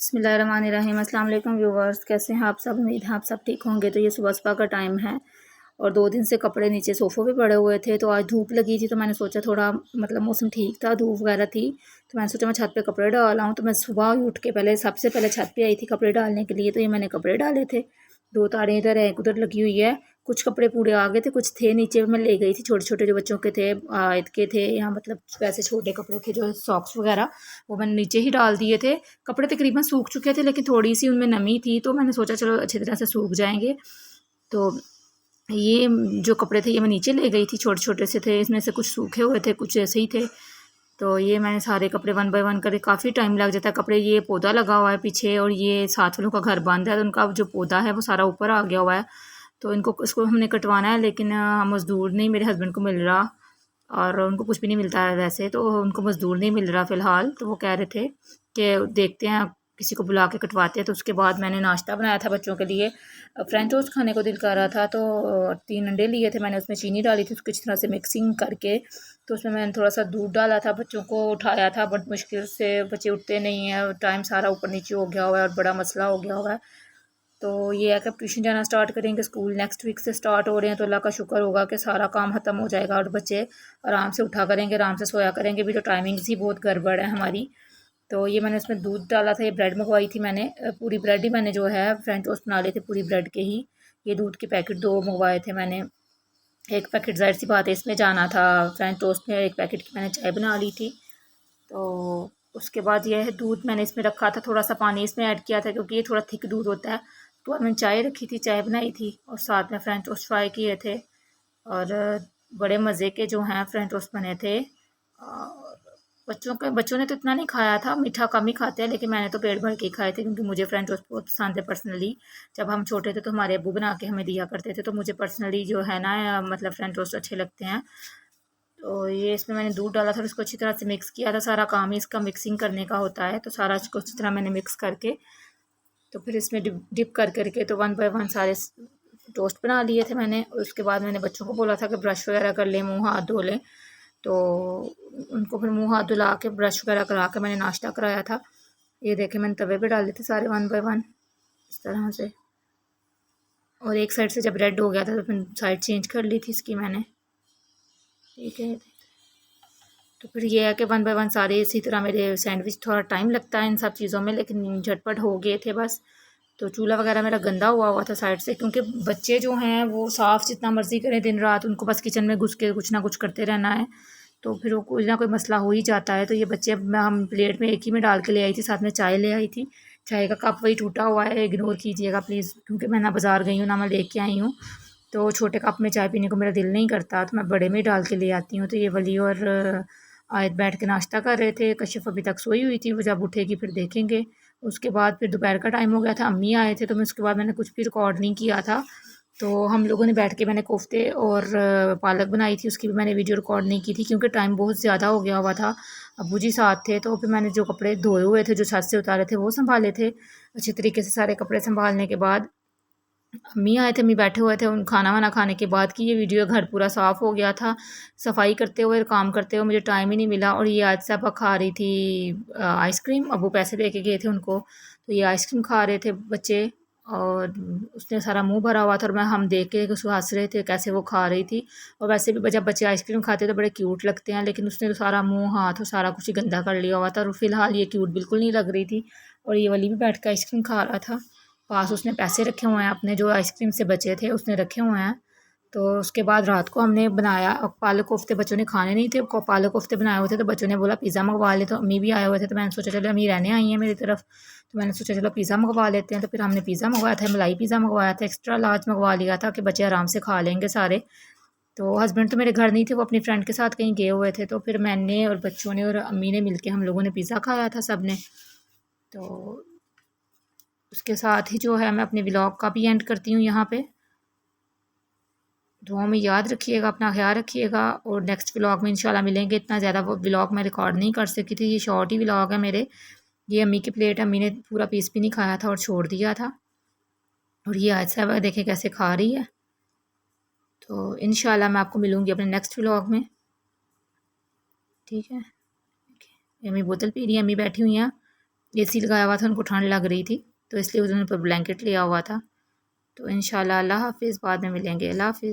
बिस्मिल्लाहिर्रहमानिर्रहीम। अस्सलाम वालेकुम व्यूवर्स, कैसे हैं आप सब? उम्मीद है आप सब ठीक होंगे। तो ये सुबह सुबह का टाइम है और 2 दिन से कपड़े नीचे सोफ़ों पे पड़े हुए थे। तो आज धूप लगी थी तो मैंने सोचा थोड़ा मतलब मौसम ठीक था, धूप वगैरह थी, तो मैंने सोचा मैं छत पे कपड़े डाल आऊँ। तो मैं सुबह ही उठ के पहले सबसे पहले छत पे आई थी कपड़े डालने के लिए। तो ये मैंने कपड़े डाले थे, 2 तारें इधर एक उधर लगी हुई है। कुछ कपड़े पूरे आ गए थे, कुछ थे नीचे, मैं ले गई थी। छोटे छोटे जो बच्चों के थे, ईद के थे, या मतलब वैसे छोटे कपड़े थे जो सॉक्स वगैरह, वो मैंने नीचे ही डाल दिए थे। कपड़े तकरीबन सूख चुके थे लेकिन थोड़ी सी उनमें नमी थी, तो मैंने सोचा चलो अच्छी तरह से सूख जाएंगे। तो ये जो कपड़े थे ये मैं नीचे ले गई थी, छोटे छोटे से थे, इसमें से कुछ सूखे हुए थे, कुछ ऐसे ही थे। तो ये मैंने सारे कपड़े वन बाय वन करे, काफ़ी टाइम लग जाता है। कपड़े, ये पौधा लगा हुआ है पीछे और ये साथ वालों का घर बंद है, तो उनका जो पौधा है वो सारा ऊपर आ गया हुआ है। तो इनको इसको हमने कटवाना है, लेकिन मज़दूर नहीं मेरे हस्बैंड को मिल रहा, और उनको कुछ भी नहीं मिलता है वैसे, तो उनको मज़दूर नहीं मिल रहा फ़िलहाल। तो वो कह रहे थे कि देखते हैं किसी को बुला के कटवाते हैं। तो उसके बाद मैंने नाश्ता बनाया था बच्चों के लिए, फ्रेंच टोस्ट खाने को दिल कर रहा था, तो 3 अंडे लिए थे मैंने, उसमें चीनी डाली थी, उसको अच्छी तरह से मिक्सिंग करके, तो उसमें मैंने थोड़ा सा दूध डाला था, बच्चों को उठाया था, बट मुश्किल से बच्चे उठते नहीं हैं, टाइम सारा ऊपर नीचे हो गया हुआ है और बड़ा मसला हो गया हुआ है। तो ये है कि अब ट्यूशन जाना स्टार्ट करेंगे, स्कूल नेक्स्ट वीक से स्टार्ट हो रहे हैं, तो अल्लाह का शुक्र होगा कि सारा काम ख़त्म हो जाएगा और बच्चे आराम से उठा करेंगे, आराम से सोया करेंगे भी। तो टाइमिंग्स ही बहुत गड़बड़ है हमारी। तो ये मैंने इसमें दूध डाला था, ये ब्रेड मंगवाई थी मैंने, पूरी ब्रेड ही मैंने जो है फ्रेंच टोस्ट बना लिए थे पूरी ब्रेड के ही। ये दूध के पैकेट 2 मंगवाए थे मैंने। एक पैकेट ज़ाहिर सी बात है इसमें जाना था फ्रेंच टोस्ट में, एक पैकेट की मैंने चाय बना ली थी। तो उसके बाद यह है दूध मैंने इसमें रखा था, थोड़ा सा पानी इसमें ऐड किया था क्योंकि ये थोड़ा थिक दूध होता है। तो मैंने चाय रखी थी, चाय बनाई थी और साथ में फ्रेंच टोस्ट फ्राई किए थे, और बड़े मज़े के जो हैं फ्रेंच टोस्ट बने थे। बच्चों ने तो इतना नहीं खाया था, मीठा कम ही खाते हैं, लेकिन मैंने तो पेट भर के ही खाए थे क्योंकि मुझे फ्रेंच टोस्ट बहुत पसंद है पर्सनली। जब हम छोटे थे तो हमारे अब्बू बना के हमें दिया करते थे, तो मुझे पर्सनली जो है ना मतलब फ्रेंच टोस्ट अच्छे लगते हैं। तो ये इसमें मैंने दूध डाला था, उसको अच्छी तरह से मिक्स किया था, सारा काम ही इसका मिक्सिंग करने का होता है। तो सारा इसको अच्छी तरह मैंने मिक्स करके, तो फिर इसमें डिप कर करके तो वन बाय वन सारे टोस्ट बना लिए थे मैंने। उसके बाद मैंने बच्चों को बोला था कि ब्रश वगैरह कर लें, मुंह हाथ धो लें, तो उनको फिर मुंह हाथ धुला के ब्रश वगैरह करा के मैंने नाश्ता कराया था। ये देखे मैंने तवे पे डाले थे सारे वन बाय वन इस तरह से, और एक साइड से जब रेड हो गया था तो फिर साइड चेंज कर ली थी इसकी मैंने। ठीक है, तो फिर ये है कि वन बाय वन सारे इसी तरह मेरे सैंडविच, थोड़ा टाइम लगता है इन सब चीज़ों में लेकिन झटपट हो गए थे बस। तो चूल्हा वगैरह मेरा गंदा हुआ हुआ था साइड से, क्योंकि बच्चे जो हैं वो साफ़ जितना मर्ज़ी करें दिन रात, उनको बस किचन में घुस के कुछ ना कुछ करते रहना है, तो फिर वो कोई ना कोई मसला हो ही जाता है। तो ये बच्चे हम प्लेट में एक ही में डाल के ले आई थी, साथ में चाय ले आई थी। चाय का कप वही टूटा हुआ है, इग्नोर कीजिएगा प्लीज़, क्योंकि मैं ना बाज़ार गई हूँ ना मैं लेके आई हूँ, तो छोटे कप में चाय पीने को मेरा दिल नहीं करता, तो मैं बड़े में ही डाल के ले आती हूँ। तो ये वली और आयत बैठ के नाश्ता कर रहे थे, कशिफ अभी तक सोई हुई थी, वो जब उठेगी फिर देखेंगे। उसके बाद फिर दोपहर का टाइम हो गया था, अम्मी आए थे, तो मैं उसके बाद मैंने कुछ भी रिकॉर्ड नहीं किया था। तो हम लोगों ने बैठ के मैंने कोफ्ते और पालक बनाई थी, उसकी भी मैंने वीडियो रिकॉर्ड नहीं की थी क्योंकि टाइम बहुत ज़्यादा हो गया हुआ था। अब्बू जी साथ थे, तो फिर मैंने जो कपड़े धोए हुए थे, जो छत से उतारे थे, वो संभाले थे अच्छी तरीके से। सारे कपड़े संभालने के बाद अम्मी आए थे, अम्मी बैठे हुए थे, उन खाना वाना खाने के बाद की ये वीडियो। घर पूरा साफ़ हो गया था, सफाई करते हुए काम करते हुए मुझे टाइम ही नहीं मिला। और ये आज साहब खा रही थी आइसक्रीम, अब वो पैसे दे के गए थे उनको, तो ये आइसक्रीम खा रहे थे बच्चे, और उसने सारा मुंह भरा हुआ था, और मैं हम देख के उसको हंस रहे थे कैसे वो खा रही थी। और वैसे भी जब बच्चे आइसक्रीम खाते हैं तो बड़े क्यूट लगते हैं, लेकिन उसने तो सारा मुंह हाथ और सारा कुछ ही गंदा कर लिया हुआ था, और फिलहाल ये क्यूट बिल्कुल नहीं लग रही थी। और ये वाली भी बैठ कर आइसक्रीम खा रहा था, पास उसने पैसे रखे हुए हैं अपने जो आइसक्रीम से बचे थे उसने रखे हुए हैं। तो उसके बाद रात को हमने बनाया पालक कोफ्ते, बच्चों ने खाने नहीं थे, पालक कोफ्ते बनाए हुए थे, तो बच्चों ने बोला पिज़्ज़ा मंगवा ले, तो अम्मी भी आए हुए थे, तो मैंने सोचा चलो अम्मी रहने आई हैं मेरी तरफ, तो मैंने सोचा चलो पिज़्ज़ा मंगवा लेते हैं। तो फिर हमने पिज़्ज़ा मंगवाया था, मलाई पिज़्ज़ा मंगवाया था, एक्स्ट्रा लार्ज मंगवा लिया था कि बच्चे आराम से खा लेंगे सारे। तो हस्बैंड तो मेरे घर नहीं थे, वो अपनी फ्रेंड के साथ कहीं गए हुए थे, तो फिर मैंने और बच्चों ने और अम्मी ने मिलके हम लोगों ने पिज़्ज़ा खाया था सब ने। तो उसके साथ ही जो है मैं अपने व्लॉग का भी एंड करती हूँ यहाँ पे। दुआओं में याद रखिएगा, अपना ख्याल रखिएगा, और नेक्स्ट व्लॉग में इंशाल्लाह मिलेंगे। इतना ज़्यादा वो व्लॉग मैं रिकॉर्ड नहीं कर सकी थी, ये शॉर्ट ही व्लॉग है मेरे। ये अम्मी की प्लेट, अम्मी ने पूरा पीस भी नहीं खाया था और छोड़ दिया था, और ये आज साहब देखें कैसे खा रही है। तो इंशाल्लाह मैं आपको मिलूँगी अपने नेक्स्ट व्लॉग में, ठीक है। अम्मी बोतल पी रही है, अम्मी बैठी हुई हैं एसी लगाया हुआ था, उनको ठंड लग रही थी तो इसलिए उन्होंने ऊपर ब्लैंकेट लिया हुआ था। तो इंशाल्लाह अल्लाह हाफिज़, बाद में मिलेंगे, अल्लाह हाफिज़।